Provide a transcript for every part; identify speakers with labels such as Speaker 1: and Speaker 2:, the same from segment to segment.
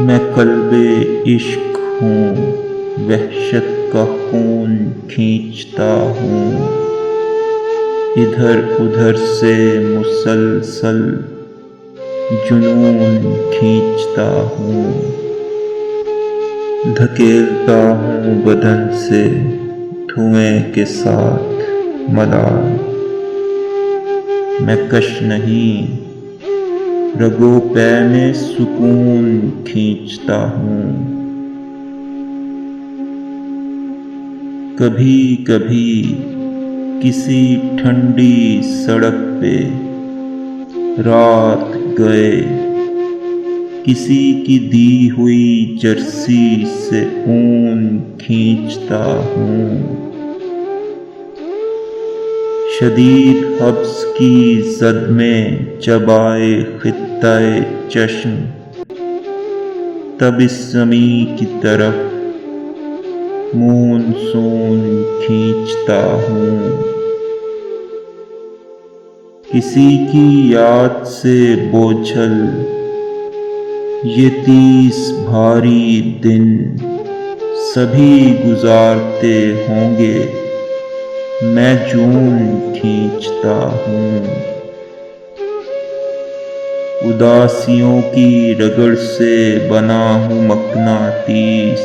Speaker 1: میں قلب عشق ہوں، وحشت کا خون کھینچتا ہوں، ادھر ادھر سے مسلسل جنون کھینچتا ہوں، دھکیلتا ہوں بدن سے دھوئیں کے ساتھ ملال، میں کش نہیں رگو پے میں سکون کھینچتا ہوں، کبھی کبھی کسی ٹھنڈی سڑک پہ رات گئے کسی کی دی ہوئی جرسی سے اون کھینچتا ہوں، شدید حبس کی زد میں جب آئے خطہ چشم، تب اس زمیں کی طرف مونسون کھینچتا ہوں، کسی کی یاد سے بوجھل یہ 30 بھاری دن سبھی گزارتے ہوں گے، میں جون کھینچتا ہوں، اداسیوں کی رگڑ سے بنا ہوں مقناطیس،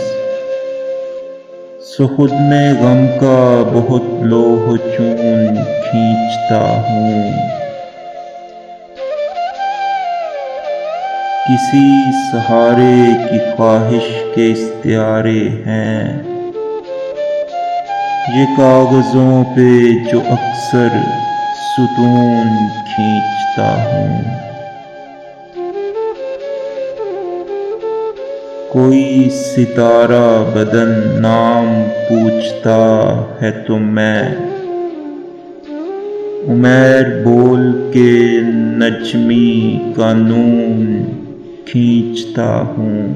Speaker 1: سو خود میں غم کا بہت لوح چون کھینچتا ہوں، کسی سہارے کی خواہش کے استعارے ہیں یہ کاغذوں پہ جو اکثر ستون کھینچتا ہوں، کوئی ستارہ بدن نام پوچھتا ہے تو میں عمیر بول کے نجمی کا نون کھینچتا ہوں،